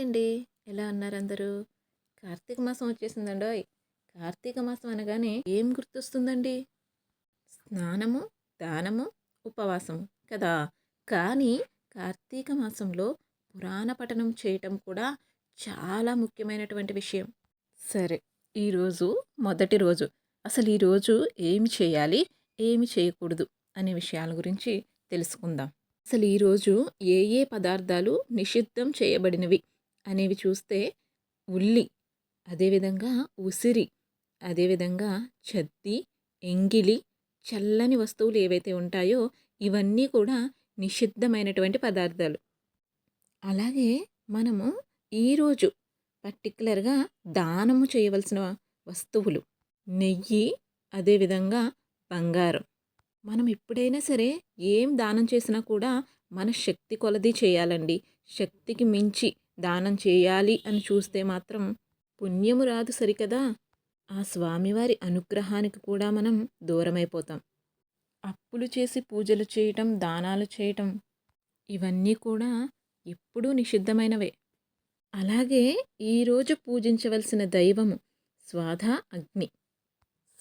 Hi అండి. ఎలా ఉన్నారు అందరూ? కార్తీక మాసం వచ్చేసిందండోయ్! కార్తీక మాసం అనగానే ఏం గుర్తొస్తుందండి? స్నానము, దానము, ఉపవాసము కదా! కానీ కార్తీక మాసంలో పురాణ పఠనం చేయటం కూడా చాలా ముఖ్యమైనటువంటి విషయం. సరే, ఈరోజు మొదటి రోజు. అసలు ఈరోజు ఏమి చేయాలి? ఏమి చేయకూడదు? అనే విషయాల గురించి తెలుసుకుందాం. అసలు ఈరోజు ఏ ఏ పదార్థాలు నిషిద్ధం చేయబడినవి అనేవి చూస్తే ఉల్లి, అదేవిధంగా ఉసిరి, అదేవిధంగా చద్ది, ఎంగిలి, చల్లని వస్తువులు ఏవైతే ఉంటాయో ఇవన్నీ కూడా నిషిద్ధమైనటువంటి పదార్థాలు. అలాగే మనము ఈరోజు పర్టిక్యులర్‌గా దానము చేయవలసిన వస్తువులు నెయ్యి, అదేవిధంగా బంగారం. మనం ఎప్పుడైనా సరే ఏం దానం చేసినా కూడా మన శక్తి కొలది చేయాలండి. శక్తికి మించి దానం చేయాలి అని చూస్తే మాత్రం పుణ్యము రాదు సరికదా! ఆ స్వామివారి అనుగ్రహానికి కూడా మనం దూరమైపోతాం. అప్పులు చేసి పూజలు చేయటం, దానాలు చేయటం ఇవన్నీ కూడా ఎప్పుడూ నిషిద్ధమైనవే. అలాగే ఈరోజు పూజించవలసిన దైవము స్వాధ అగ్ని.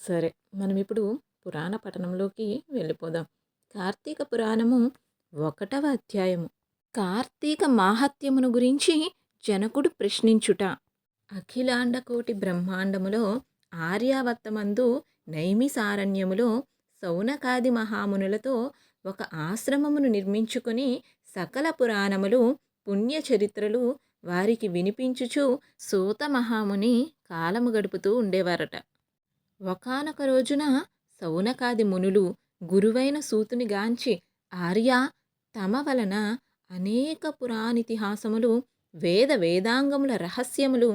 సరే, మనమిప్పుడు పురాణ పఠనంలోకి వెళ్ళిపోదాం. కార్తీక పురాణము 1వ అధ్యాయము. కార్తీక మాహాత్మ్యమును గురించి జనకుడు ప్రశ్నించుట. అఖిలాండ కోటి బ్రహ్మాండములో ఆర్యావర్తమందు నైమిసారణ్యములో సౌనకాది మహామునులతో ఒక ఆశ్రమమును నిర్మించుకొని సకల పురాణములు పుణ్యచరిత్రలు వారికి వినిపించుచు సూత మహాముని కాలము గడుపుతూ ఉండేవారట. ఒకానొక రోజున సౌనకాది మునులు గురువైన సూతుని గాంచి, ఆర్య, తమ వలన అనేక పురాణితిహాసములు వేద వేదాంగముల రహస్యములు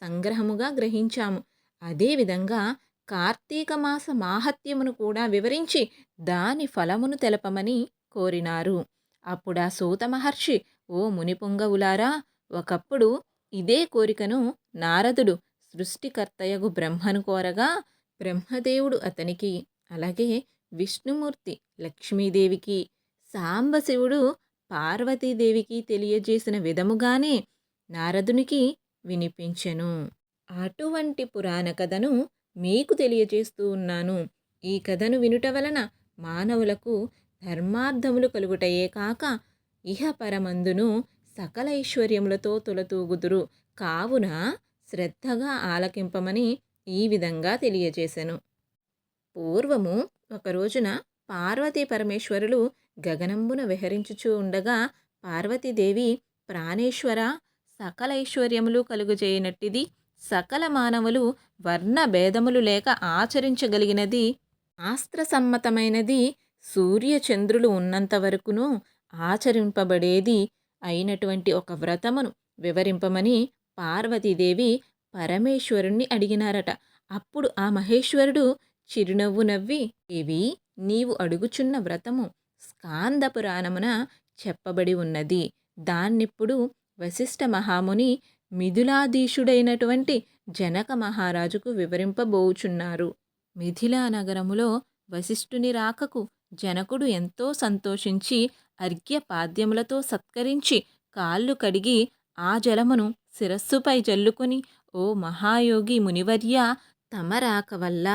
సంగ్రహముగా గ్రహించాము. అదేవిధంగా కార్తీక మాస మాహత్యమును కూడా వివరించి దాని ఫలమును తెలపమని కోరినారు. అప్పుడా సూత మహర్షి, ఓ మునిపుంగవులారా, ఒకప్పుడు ఇదే కోరికను నారదుడు సృష్టికర్తయగు బ్రహ్మను కోరగా బ్రహ్మదేవుడు అతనికి, అలాగే విష్ణుమూర్తి లక్ష్మీదేవికి, సాంబశివుడు పార్వతీదేవికి తెలియజేసిన విధముగానే నారదునికి వినిపించెను. అటువంటి పురాణ కథను మీకు తెలియజేస్తూ ఉన్నాను. ఈ కథను వినుట వలన మానవులకు ధర్మార్థములు కలుగుటయే కాక ఇహపరమందును సకల ఐశ్వర్యములతో తొలతూగుదురు. కావున శ్రద్ధగా ఆలకింపమని ఈ విధంగా తెలియజేశెను. పూర్వము ఒక రోజున పార్వతీ పరమేశ్వరులు గగనంబున విహరించుచూ ఉండగా పార్వతీదేవి, ప్రాణేశ్వర, సకల ఐశ్వర్యములు కలుగజేయనట్టిది, సకల మానవులు వర్ణ భేదములు లేక ఆచరించగలిగినది, శాస్త్రసమ్మతమైనది, సూర్యచంద్రులు ఉన్నంత వరకును ఆచరింపబడేది అయినటువంటి ఒక వ్రతమును వివరింపమని పార్వతీదేవి పరమేశ్వరుణ్ణి అడిగినారట. అప్పుడు ఆ మహేశ్వరుడు చిరునవ్వు నవ్వి, దేవి, నీవు అడుగుచున్న వ్రతము స్కాంద పురాణమున చెప్పబడి ఉన్నది. దాన్నిప్పుడు వశిష్ఠ మహాముని మిథిలాధీశుడైనటువంటి జనక మహారాజుకు వివరింపబోచున్నారు. మిథిలా నగరములో వశిష్ఠుని రాకకు జనకుడు ఎంతో సంతోషించి అర్ఘ్యపాద్యములతో సత్కరించి కాళ్ళు కడిగి ఆ జలమును శిరస్సుపై జల్లుకొని, ఓ మహాయోగి మునివర్య, తమ రాక వల్ల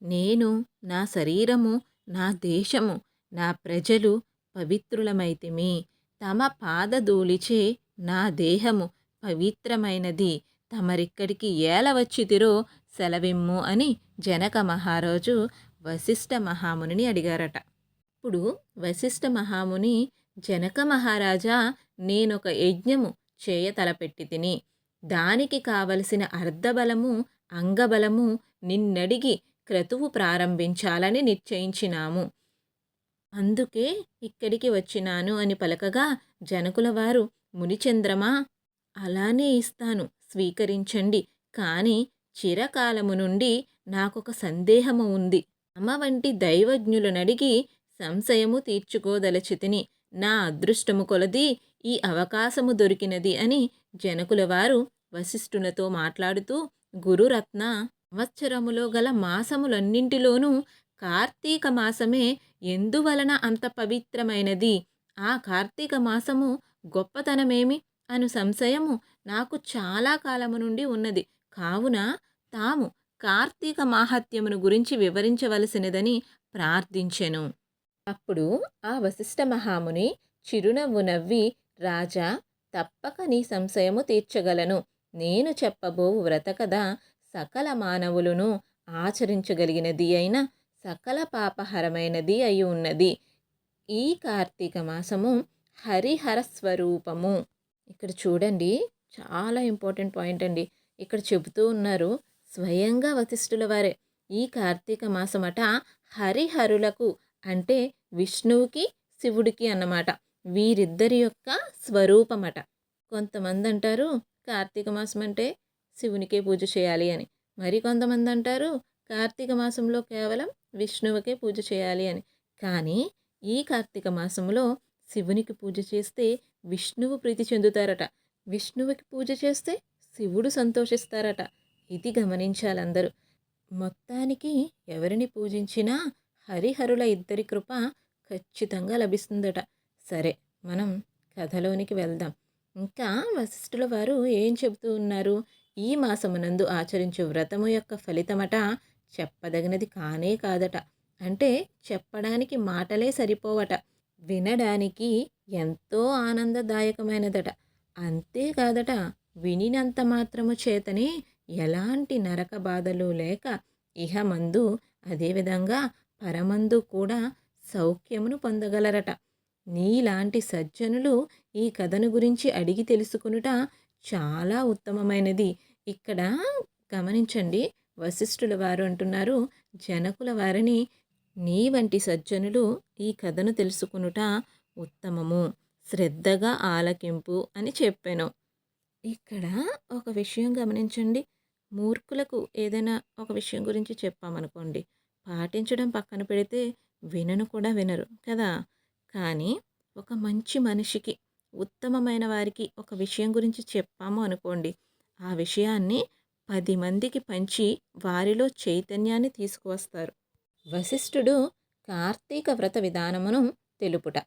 నేను, నా శరీరము, నా దేశము, నా ప్రజలు పవిత్రులమైతిమి. తమ పాదధూళిచే నా దేహము పవిత్రమైనది. తమరిక్కడికి ఏల వచ్చితిరో సెలవిమ్ము అని జనక మహారాజు వశిష్ఠ మహామునిని అడిగారట. ఇప్పుడు వశిష్ఠ మహాముని, జనక మహారాజా, నేనొక యజ్ఞము చేయ తలపెట్టి తిని, దానికి కావలసిన అర్ధబలము, అంగబలము నిన్నడిగి క్రతువు ప్రారంభించాలని నిశ్చయించినాము. అందుకే ఇక్కడికి వచ్చినాను అని పలకగా జనకుల వారు, మునిచంద్రమా, అలానే ఇస్తాను, స్వీకరించండి. కానీ చిరకాలము నుండి నాకొక సందేహము ఉంది. అమ్మ వంటి దైవజ్ఞులనడిగి సంశయము తీర్చుకోదలచితిని. నా అదృష్టము కొలది ఈ అవకాశము దొరికినది అని జనకుల వారు వశిష్ఠునితో మాట్లాడుతూ, గురురత్న, సంవత్సరములో గల మాసములన్నింటిలోనూ కార్తీక మాసమే ఎందువలన అంత పవిత్రమైనది? ఆ కార్తీక మాసము గొప్పతనమేమి అను సంశయము నాకు చాలా కాలము నుండి ఉన్నది. కావున తాము కార్తీక మాహాత్మ్యమును గురించి వివరించవలసినదని ప్రార్థించెను. అప్పుడు ఆ వశిష్ఠ మహాముని చిరునవ్వు నవ్వి, రాజా, తప్పక నీ సంశయము తీర్చగలను. నేను చెప్పబోవు వ్రత కథ సకల మానవులను ఆచరించగలిగినది అయిన సకల పాపహరమైనది అయి ఉన్నది. ఈ కార్తీక మాసము హరిహర స్వరూపము. ఇక్కడ చూడండి, చాలా ఇంపార్టెంట్ పాయింట్ అండి. ఇక్కడ చెబుతూ ఉన్నారు స్వయంగా వశిష్ఠుల వారే. ఈ కార్తీక మాసమట హరిహరులకు అంటే విష్ణువుకి శివుడికి అన్నమాట. వీరిద్దరి యొక్క స్వరూపమట. కొంతమంది అంటారు కార్తీక మాసం అంటే శివునికే పూజ చేయాలి అని. మరికొంతమంది అంటారు కార్తీక మాసంలో కేవలం విష్ణువుకే పూజ చేయాలి అని. కానీ ఈ కార్తీక మాసంలో శివునికి పూజ చేస్తే విష్ణువు ప్రీతి చెందుతారట. విష్ణువుకి పూజ చేస్తే శివుడు సంతోషిస్తారట. ఇది గమనించాలందరూ. మొత్తానికి ఎవరిని పూజించినా హరిహరుల ఇద్దరి కృప ఖచ్చితంగా లభిస్తుందట. సరే, మనం కథలోనికి వెళ్దాం. ఇంకా వశిష్ఠుల వారు ఏం చెబుతూ ఉన్నారు? ఈ మాసమునందు ఆచరించు వ్రతము యొక్క ఫలితమట చెప్పదగినది కానే కాదట. అంటే చెప్పడానికి మాటలే సరిపోవట. వినడానికి ఎంతో ఆనందదాయకమైనదట. అంతేకాదట, వినినంత మాత్రము చేతనే ఎలాంటి నరక బాధలు లేక ఇహమందు అదేవిధంగా పరమందు కూడా సౌఖ్యమును పొందగలరట. నీలాంటి సజ్జనులు ఈ కథను గురించి అడిగి తెలుసుకునుట చాలా ఉత్తమమైనది. ఇక్కడ గమనించండి, వశిష్ఠుల వారు అంటున్నారు జనకుల వారిని, నీ వంటి సజ్జనులు ఈ కథను తెలుసుకునుట ఉత్తమము, శ్రద్ధగా ఆలకింపు అని చెప్పాను. ఇక్కడ ఒక విషయం గమనించండి. మూర్ఖులకు ఏదైనా ఒక విషయం గురించి చెప్పామనుకోండి, పాటించడం పక్కన పెడితే వినను కూడా వినరు కదా. కానీ ఒక మంచి మనిషికి, ఉత్తమమైన వారికి ఒక విషయం గురించి చెప్పాము అనుకోండి, ఆ విషయాన్ని 10 మందికి పంచి వారిలో చైతన్యాన్ని తీసుకువస్తారు. వశిష్ఠుడు కార్తీక వ్రత విధానమును తెలుపుట.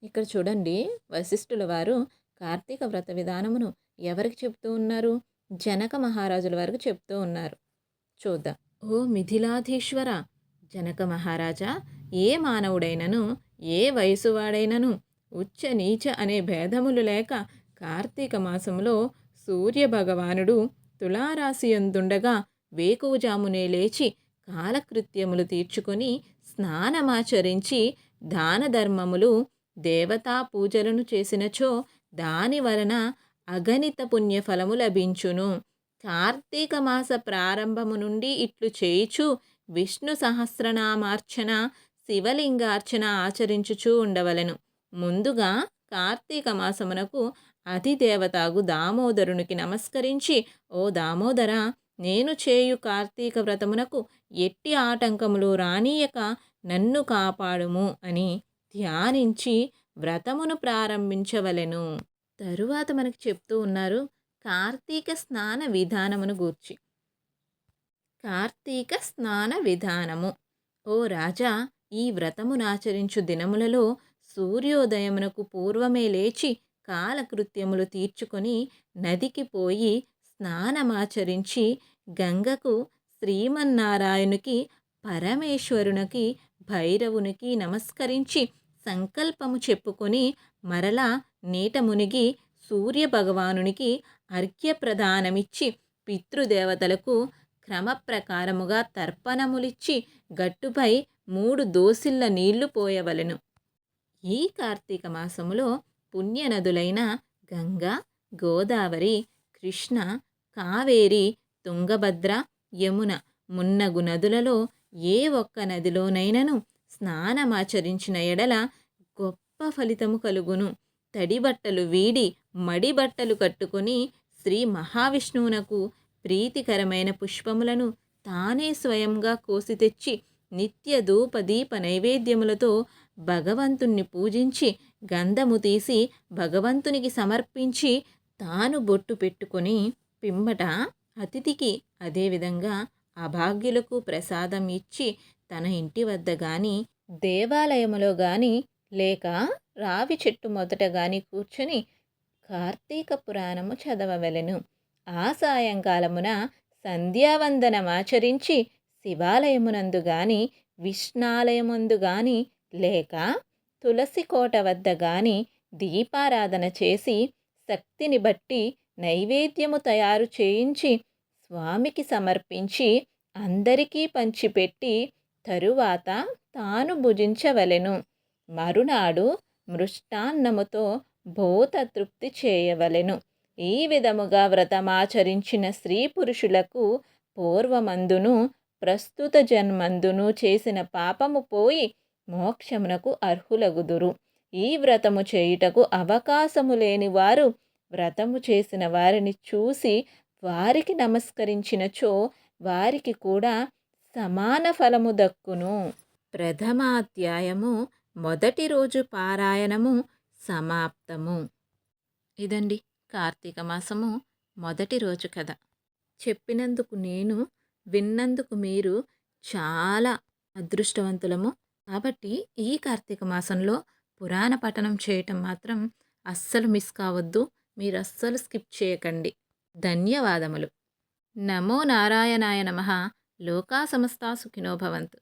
ఇక్కడ చూడండి, వశిష్ఠుల వారు కార్తీక వ్రత విధానమును ఎవరికి చెప్తూ ఉన్నారు? జనక మహారాజుల వారికి చెప్తూ ఉన్నారు. చూద్దాం. ఓ మిథిలాధీశ్వర జనక మహారాజా, ఏ మానవుడైనను ఏ వయసువాడైనను ఉచ్చ నీచ అనే భేదములు లేక కార్తీక మాసంలో సూర్య భగవానుడు తులారాశియందుండగా వేకువజామునే లేచి కాలకృత్యములు తీర్చుకొని స్నానమాచరించి దాన ధర్మములు దేవతా పూజలను చేసినచో దాని వలన అగణిత పుణ్యఫలము లభించును. కార్తీక మాస ప్రారంభము నుండి ఇట్లు చేయుచు విష్ణు సహస్రనామార్చన శివలింగార్చన ఆచరించుచూ ఉండవలెను. ముందుగా కార్తీక మాసమునకు అధిదేవతాగు దామోదరునికి నమస్కరించి, ఓ దామోదర, నేను చేయు కార్తీక వ్రతమునకు ఎట్టి ఆటంకములు రానీయక నన్ను కాపాడుము అని ధ్యానించి వ్రతమును ప్రారంభించవలెను. తరువాత మనకి చెప్తూ ఉన్నారు కార్తీక స్నాన విధానమును గూర్చి. కార్తీక స్నాన విధానము. ఓ రాజా, ఈ వ్రతమునాచరించు దినములలో సూర్యోదయమునకు పూర్వమే లేచి కాలకృత్యములు తీర్చుకొని నదికి పోయి స్నానమాచరించి గంగకు, శ్రీమన్నారాయణునికి, పరమేశ్వరునికి, భైరవునికి నమస్కరించి సంకల్పము చెప్పుకొని మరలా నీట మునిగి సూర్యభగవానునికి అర్ఘ్యప్రదానమిచ్చి పితృదేవతలకు క్రమప్రకారముగా తర్పణములిచ్చి గట్టుపై 3 దోసిళ్ల నీళ్లు పోయవలెను. ఈ కార్తీక మాసములో పుణ్యనదులైన గంగా, గోదావరి, కృష్ణ, కావేరి, తుంగభద్ర, యమున మున్నగు నదులలో ఏ ఒక్క నదిలోనైనను స్నానమాచరించిన ఎడల గొప్ప ఫలితము కలుగును. తడిబట్టలు వీడి మడిబట్టలు కట్టుకొని శ్రీ మహావిష్ణువునకు ప్రీతికరమైన పుష్పములను తానే స్వయంగా కోసి తెచ్చి నిత్య ధూప దీప నైవేద్యములతో భగవంతుణ్ణి పూజించి గంధము తీసి భగవంతునికి సమర్పించి తాను బొట్టు పెట్టుకొని పిమ్మట అతిథికి అదేవిధంగా అభాగ్యులకు ప్రసాదం ఇచ్చి తన ఇంటి వద్ద గాని దేవాలయములో గాని లేక రావి చెట్టు మొదట గాని కూర్చొని కార్తీక పురాణము చదవవలెను. ఆ సాయంకాలమున సంధ్యావందనమాచరించి శివాలయమునందు గాని విష్ణాలయమందు గాని లేక తులసి కోట వద్ద గాని దీపారాధన చేసి శక్తిని బట్టి నైవేద్యము తయారు చేయించి స్వామికి సమర్పించి అందరికీ పంచిపెట్టి తరువాత తాను భుజించవలెను. మరునాడు మృష్టాన్నముతో భూత తృప్తి చేయవలెను. ఈ విధముగా వ్రతమాచరించిన స్త్రీ పురుషులకు పూర్వమందును ప్రస్తుత జన్మందును చేసిన పాపము పోయి మోక్షమునకు అర్హులగుదురు. ఈ వ్రతము చేయుటకు అవకాశము లేని వారు వ్రతము చేసిన వారిని చూసి వారికి నమస్కరించినచో వారికి కూడా సమాన ఫలము దక్కును. ప్రథమాధ్యాయము మొదటి రోజు పారాయణము సమాప్తము. ఇదండి కార్తీక మాసము మొదటి రోజు కథ. చెప్పినందుకు నేను, విన్నందుకు మీరు చాలా అదృష్టవంతులము. కాబట్టి ఈ కార్తీక మాసంలో పురాణ పఠనం చేయటం మాత్రం అస్సలు మిస్ కావద్దు. మీరు అస్సలు స్కిప్ చేయకండి. ధన్యవాదములు. నమో నారాయణాయ నమః. లోకా సమస్తా సుఖినో భవంతు.